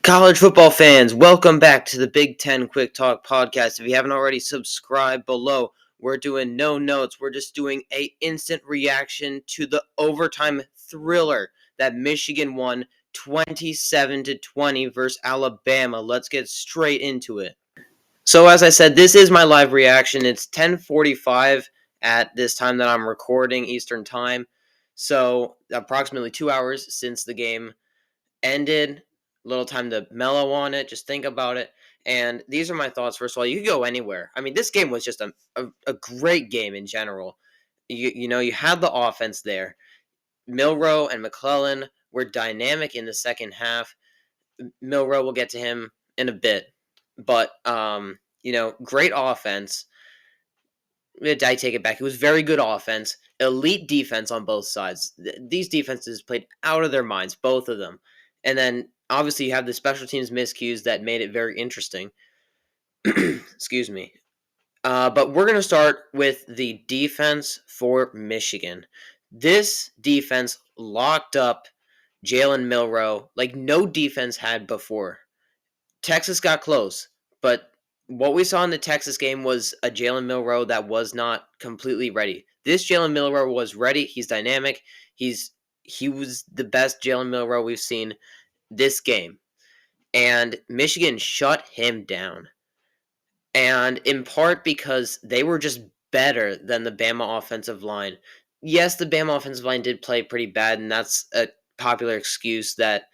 College football fans, welcome back to the Big Ten Quick Talk podcast. If you haven't already, subscribe below. We're doing no notes. We're just doing a instant reaction to the overtime thriller that Michigan won 27-20 versus Alabama. Let's get straight into it. So as I said, this is my live reaction. It's 10:45 at this time that I'm recording Eastern Time. So approximately 2 hours since the game ended. Little time to mellow on it, just think about it. And these are my thoughts. First of all, you could go anywhere. I mean, this game was just a great game in general. You had the offense there. Milroe and McClellan were dynamic in the second half. Milroe, we'll get to him in a bit. But, great offense. I take it back. It was very good offense. Elite defense on both sides. These defenses played out of their minds, both of them. And then, obviously, you have the special teams miscues that made it very interesting. Excuse me. But we're going to start with the defense for Michigan. This defense locked up Jalen Milroe like no defense had before. Texas got close, but what we saw in the Texas game was a Jalen Milroe that was not completely ready. This Jalen Milroe was ready. He's dynamic. He was the best Jalen Milroe we've seen this game. And Michigan shut him down. And in part because they were just better than the Bama offensive line. Yes, the Bama offensive line did play pretty bad, and that's a popular excuse that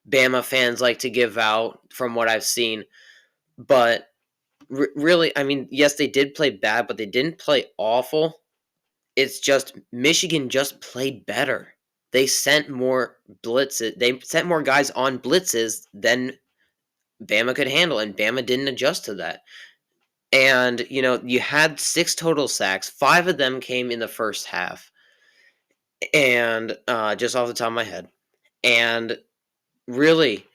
Bama fans like to give out from what I've seen. But really, I mean, yes, they did play bad, but they didn't play awful. It's just Michigan just played better. They sent more blitzes. They sent more guys on blitzes than Bama could handle, and Bama didn't adjust to that. And, you had 6 total sacks. 5 of them came in the first half. And just off the top of my head. And really,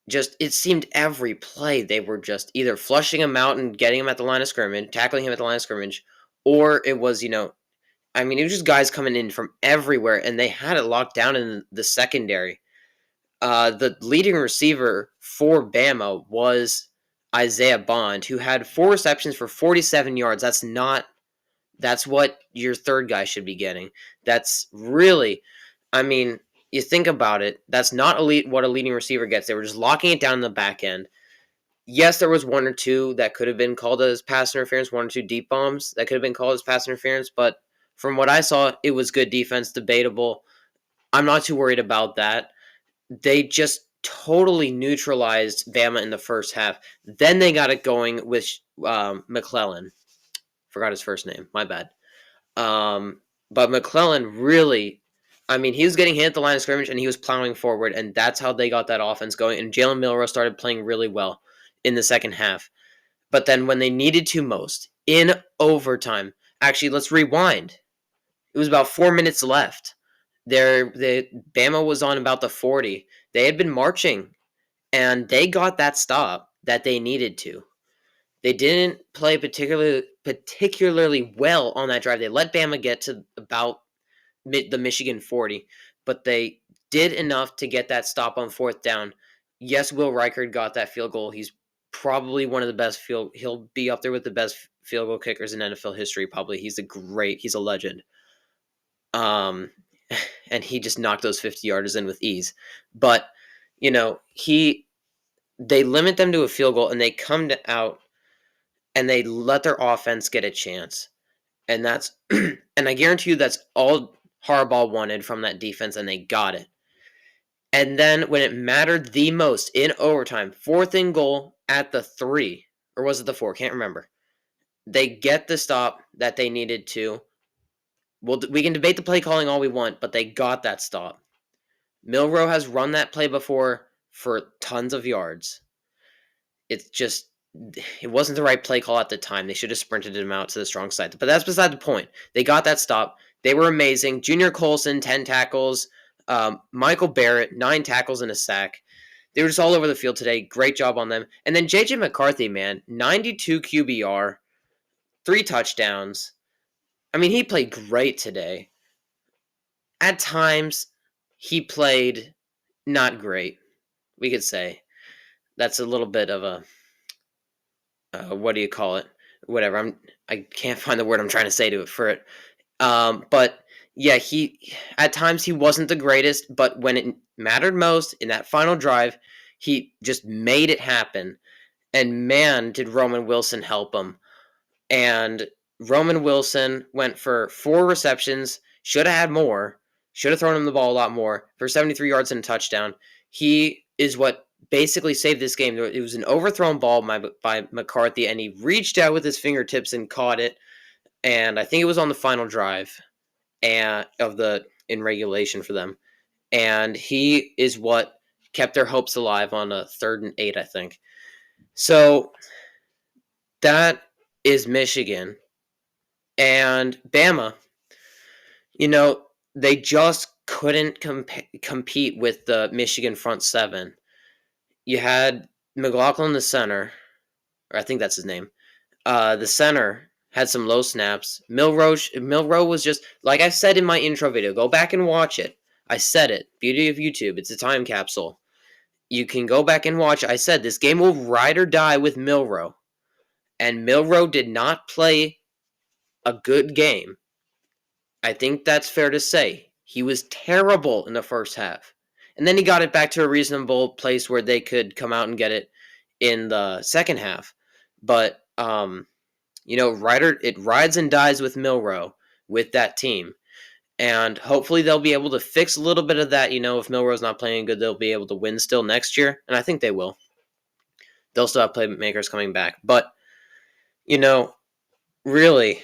just it seemed every play they were just either flushing him out and getting him at the line of scrimmage, tackling him at the line of scrimmage, or it was, it was just guys coming in from everywhere, and they had it locked down in the secondary. The leading receiver for Bama was Isaiah Bond, who had 4 receptions for 47 yards. That's what your third guy should be getting. That's really, you think about it, that's not what a leading receiver gets. They were just locking it down in the back end. Yes, there was 1 or 2 that could have been called as pass interference, 1 or 2 deep bombs that could have been called as pass interference, but from what I saw, it was good defense, debatable. I'm not too worried about that. They just totally neutralized Bama in the first half. Then they got it going with McClellan. Forgot his first name. My bad. But McClellan really, he was getting hit at the line of scrimmage and he was plowing forward, and that's how they got that offense going. And Jalen Milroe started playing really well in the second half. But then when they needed to most, in overtime, actually, let's rewind. It was about 4 minutes left. Bama was on about the 40. They had been marching, and they got that stop that they needed to. They didn't play particularly well on that drive. They let Bama get to about the Michigan 40, but they did enough to get that stop on 4th down. Yes, Will Reichard got that field goal. He's probably one of the best he'll be up there with the best field goal kickers in NFL history, probably. He's a legend. And he just knocked those 50-yarders in with ease. But, they limit them to a field goal, and they come out and they let their offense get a chance. And that's and I guarantee you that's all Harbaugh wanted from that defense, and they got it. And then when it mattered the most in overtime, 4th and goal at the 3, or was it the 4? Can't remember. They get the stop that they needed to. We can debate the play calling all we want, but they got that stop. Milroe has run that play before for tons of yards. It's just, it wasn't the right play call at the time. They should have sprinted him out to the strong side. But that's beside the point. They got that stop. They were amazing. Junior Colson, 10 tackles. Michael Barrett, 9 tackles and a sack. They were just all over the field today. Great job on them. And then J.J. McCarthy, man, 92 QBR, 3 touchdowns. He played great today. At times, he played not great, we could say. that's a little bit of a what do you call it? Whatever. I can't find the word I'm trying to say to it for it. But yeah, he at times he wasn't the greatest, but when it mattered most in that final drive, he just made it happen. And man, did Roman Wilson help him. And Roman Wilson went for 4 receptions, should have had more, should have thrown him the ball a lot more for 73 yards and a touchdown. He is what basically saved this game. It was an overthrown ball by McCarthy, and he reached out with his fingertips and caught it. And I think it was on the final drive and of the in regulation for them. And he is what kept their hopes alive on a 3rd and 8, I think. So that is Michigan. And Bama, they just couldn't compete with the Michigan front seven. You had McLaughlin the center, or I think that's his name. The center had some low snaps. Milroe was just, like I said in my intro video, go back and watch it. I said it. Beauty of YouTube. It's a time capsule. You can go back and watch. I said this game will ride or die with Milroe. And Milroe did not play a good game. I think that's fair to say. He was terrible in the first half. And then he got it back to a reasonable place where they could come out and get it in the second half. But, it rides and dies with Milroe with that team. And hopefully they'll be able to fix a little bit of that. If Milroe's not playing good, they'll be able to win still next year. And I think they will. They'll still have playmakers coming back. But, really,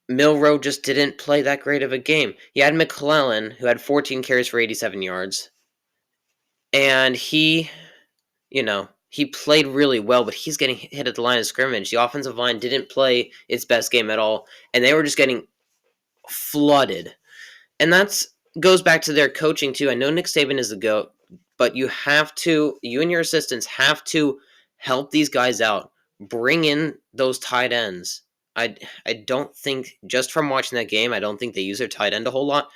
Milroe just didn't play that great of a game. You had McClellan, who had 14 carries for 87 yards. And he played really well, but he's getting hit at the line of scrimmage. The offensive line didn't play its best game at all, and they were just getting flooded. And that goes back to their coaching, too. I know Nick Saban is the GOAT, but you and your assistants have to help these guys out. Bring in those tight ends. I don't think, just from watching that game, I don't think they use their tight end a whole lot.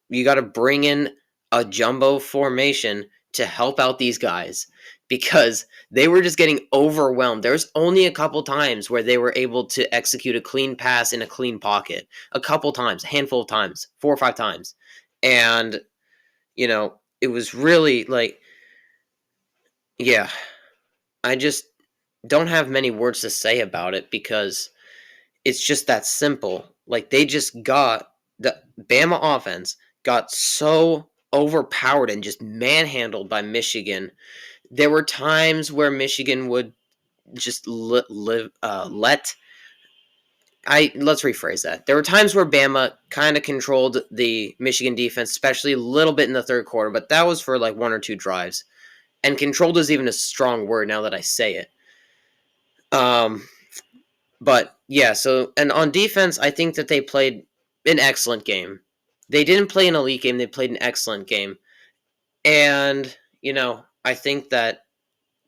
You got to bring in a jumbo formation to help out these guys because they were just getting overwhelmed. There's only a couple times where they were able to execute a clean pass in a clean pocket. A couple times, a handful of times, 4 or 5 times. And, it was really like, yeah, I just don't have many words to say about it because it's just that simple. Like, they just got the Bama offense got so overpowered and just manhandled by Michigan. There were times where Michigan would just let's rephrase that. There were times where Bama kind of controlled the Michigan defense, especially a little bit in the third quarter, but that was for like 1 or 2 drives. And controlled is even a strong word now that I say it. But yeah, and on defense, I think that they played an excellent game. They didn't play an elite game, they played an excellent game. And, I think that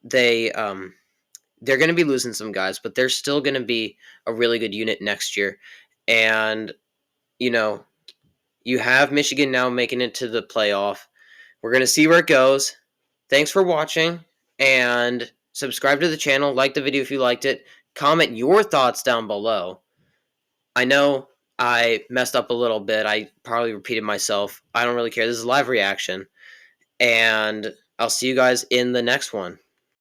they're going to be losing some guys, but they're still going to be a really good unit next year. And, you have Michigan now making it to the playoff. We're going to see where it goes. Thanks for watching, and subscribe to the channel. Like the video if you liked it. Comment your thoughts down below. I know I messed up a little bit. I probably repeated myself. I don't really care. This is a live reaction. And I'll see you guys in the next one.